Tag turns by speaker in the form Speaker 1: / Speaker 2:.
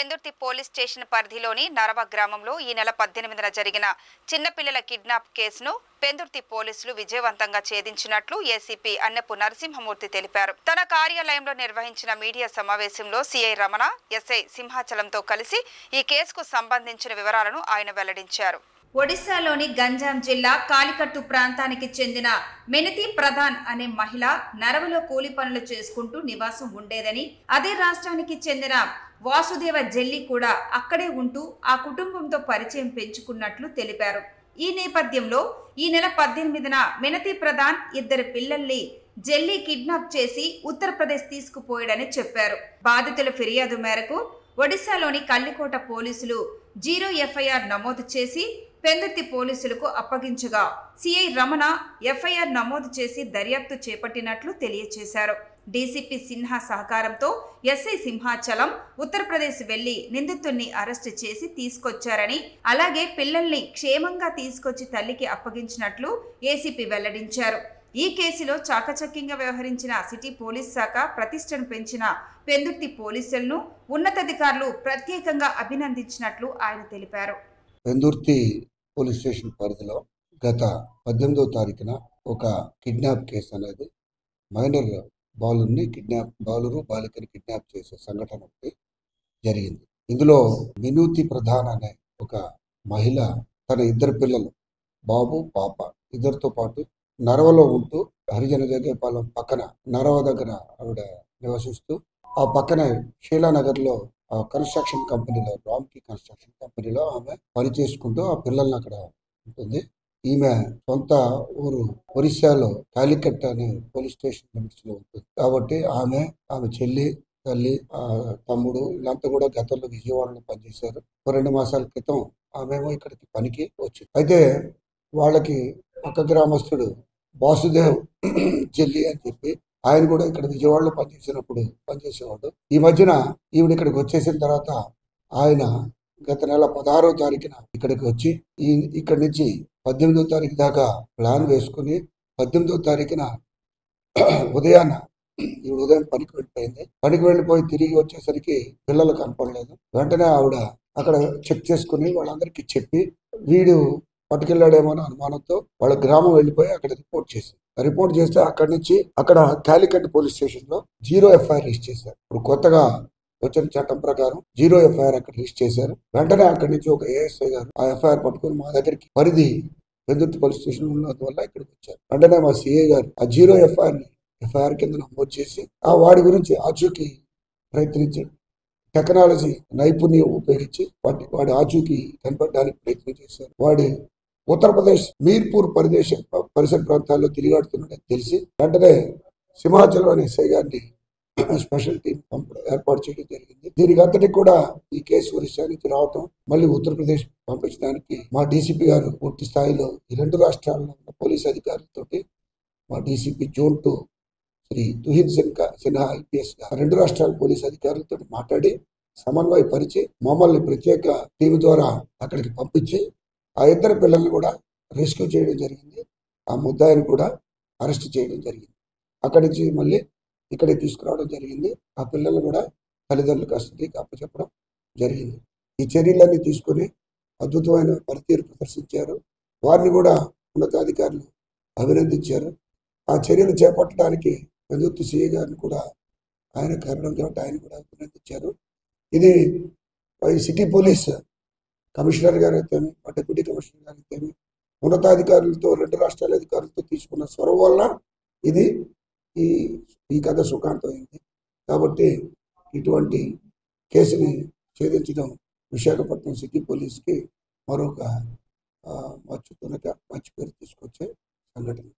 Speaker 1: Pendurthi police station పరిధిలోని నరవ గ్రామంలో ఈ నెల 18న జరిగిన చిన్నపిల్లల కిడ్నాప్ కేసును పెందుర్తి పోలీసులు విజయవంతంగా ఛేదించినట్లు ఏసీపీ అన్నపు నరసింహమూర్తి తెలిపారు. తన కార్యాలయంలో నిర్వహించిన మీడియా సమావేశంలో సీఐ రమణ, ఎస్ఐ సింహాచలంతో కలిసి ఈ కేసుకు సంబంధించిన వివరాలను ఆయన వెల్లడించారు. ఒడిశాలోని గంజాం జిల్లా కాలికట్టు ప్రాంతానికి చెందిన మినతి ప్రధాన్ అనే మహిళ నరవలో కూలి పనులు చేసుకుంటూ నివాసం ఉండేదని, అదే రాష్ట్రానికి చెందిన వాసుదేవ జెల్లి కూడా అక్కడే ఉంటూ ఆ కుటుంబంతో పరిచయం పెంచుకున్నట్లు తెలిపారు. ఈ నేపథ్యంలో ఈ నెల 18న మినతి ప్రధాన్ ఇద్దరు పిల్లల్ని జెల్లి కిడ్నాప్ చేసి ఉత్తరప్రదేశ్ తీసుకుపోయాడని చెప్పారు. బాధితుల ఫిర్యాదు మేరకు ఒడిశాలోని కల్లికోట పోలీసులు 0 ఎఫ్ఐఆర్ నమోదు చేసి పెందుర్తి పోలీసులకు అప్పగించగా సిఐ రమణ ఎఫ్ఐఆర్ నమోదు చేసి దర్యాప్తు చేపట్టినట్లు తెలియజేశారు. డీసీపీ సిన్హా సహకారంతో ఎస్ఐ సింహాచలం ఉత్తరప్రదేశ్ వెళ్లి నిందితుడిని అరెస్టు చేసి తీసుకొచ్చారని, అలాగే పిల్లల్ని క్షేమంగా తీసుకొచ్చి తల్లికి అప్పగించినట్లు ఏసీపీ వెల్లడించారు. ఈ కేసులో చాకచక్యంగా వ్యవహరించిన సిటీ పోలీస్ శాఖ ప్రతిష్టను పెంచిన పెందుర్తి పోలీసులను ఉన్నతాధికారులు ప్రత్యేకంగా అభినందించినట్లు ఆయన తెలిపారు.
Speaker 2: పెందుర్తి పోలీస్ స్టేషన్ పరిధిలో గత 18వ తారీఖున ఒక కిడ్నాప్ కేసు అనేది మైనర్ బాలికని కిడ్నాప్ చేసే సంఘటన ఒకటి జరిగింది. ఇందులో మినూతి ప్రధాన్ అనే ఒక మహిళ తన ఇద్దరు పిల్లలు బాబు, పాప ఇద్దరితో పాటు నరవలో ఉంటూ హరిజన జగేపాలెం పక్కన నరవ దగ్గర ఆవిడ నివసిస్తూ ఆ పక్కన షీలానగర్లో కన్స్ట్రక్షన్ కంపెనీలో రామ్కి కన్స్ట్రక్షన్ కంపెనీలో ఆమె పనిచేసుకుంటూ ఆ పిల్లల్ని అక్కడ ఉంటుంది. ఈమె సొంత ఊరు ఒరిస్సాలో కాలికట్ అనే పోలీస్ స్టేషన్ లిమిట్స్ లో ఉంటుంది. కాబట్టి ఆమె చెల్లి, తల్లి, తమ్ముడు వీళ్ళంతా కూడా గతంలో విజయవాడలో పనిచేశారు. 2 మాసాల క్రితం ఆమెమో ఇక్కడికి పనికి వచ్చింది. అయితే వాళ్ళకి పక్క గ్రామస్తుడు వాసుదేవ్ జెల్లి అని చెప్పి ఆయన కూడా ఇక్కడ విజయవాడలో పనిచేసేవాడు. ఈ మధ్యన ఈవిడ ఇక్కడికి వచ్చేసిన తర్వాత ఆయన గత నెల 16వ తారీఖున ఇక్కడికి వచ్చి ఇక్కడి నుంచి 18వ తారీఖు దాకా ప్లాన్ వేసుకుని 18వ తారీఖున ఉదయం పనికి వెళ్ళిపోయి తిరిగి వచ్చేసరికి పిల్లలు కనపడలేదు. వెంటనే ఆవిడ అక్కడ చెక్ చేసుకుని వాళ్ళందరికీ చెప్పి వీడు పట్టుకెళ్ళాడేమో అని అనుమానంతో వాళ్ళ గ్రామం వెళ్ళిపోయి అక్కడ రిపోర్ట్ చేస్తే అక్కడి నుంచి అక్కడ కాలికట్ పోలీస్ స్టేషన్ లో 0 ఎఫ్ఐఆర్ రిజిస్టర్ చేశారు. ఇప్పుడు కొత్తగా వచ్చిన చట్టం ప్రకారం 0 ఎఫ్ఐఆర్ అక్కడ రిజిస్టర్ చేశారు. వెంటనే అక్కడి నుంచి ఒక ఏఎస్ఐ గారు ఆ ఎఫ్ఐఆర్ పట్టుకుని మా దగ్గరికి పరిధి పెందుర్తి పోలీస్ స్టేషన్ ఉన్నందువల్ల ఇక్కడికి వచ్చారు. వెంటనే మా సిఐ గారు ఆ 0 ఎఫ్ఐఆర్ కింద నమోదు చేసి ఆ వాడి గురించి ఆచూకీ ప్రయత్నించి టెక్నాలజీ నైపుణ్యం ఉపయోగించి వాడి ఆచూకీ కనిపెట్టడానికి ప్రయత్నం చేశారు. వాడి ఉత్తరప్రదేశ్ మీర్పూర్ పరిసర ప్రాంతాల్లో తిరిగాడుతున్నాడని తెలిసి వెంటనే సింహాచలం అనే ఎస్ఐ గారిని స్పెషల్ టీం ఏర్పాటు చేయడం జరిగింది. దీనికి అంతటికి కూడా ఈ కేసు ఒరిస్సా నుంచి రావటం, మళ్ళీ ఉత్తరప్రదేశ్ పంపించడానికి మా డీసీపీ గారు పూర్తి స్థాయిలో ఈ 2 రాష్ట్రాల్లో ఉన్న పోలీస్ అధికారులతోటి మా DCP zone 2 Shri Tuhin Sinha IPS 2 రాష్ట్రాల పోలీస్ అధికారులతో మాట్లాడి సమన్వయపరిచి మమ్మల్ని ప్రత్యేక టీం ద్వారా అక్కడికి పంపించి ఆ ఇద్దరు పిల్లల్ని కూడా రెస్క్యూ చేయడం జరిగింది. ఆ ముద్దాయిని కూడా అరెస్ట్ చేయడం జరిగింది. అక్కడి నుంచి మళ్ళీ ఇక్కడికి తీసుకురావడం జరిగింది. ఆ పిల్లలు కూడా తల్లిదండ్రుల కస్టడీకి అప్పచెప్పడం జరిగింది. ఈ చర్యలన్నీ తీసుకొని అద్భుతమైన పనితీరు ప్రదర్శించారు. వారిని కూడా ఉన్నతాధికారులు అభినందించారు. ఆ చర్యలు చేపట్టడానికి పెందుర్తి సిఐ గారిని కూడా ఆయన కారణం కాబట్టి ఆయన కూడా అభినందించారు. ఇది సిటీ పోలీస్ కమిషనర్ గారు అయితేమి, డిప్యూటీ కమిషనర్ గారు అయితేమి, ఉన్నతాధికారులతో 2 రాష్ట్రాల అధికారులతో తీసుకున్న చొరవ వల్ల ఇది ఈ కథ సుఖాంతమైంది. కాబట్టి ఇటువంటి కేసుని ఛేదించడం విశాఖపట్నం సిటీ పోలీస్కి మరొక మంచి పేరు తీసుకొచ్చే సంఘటన.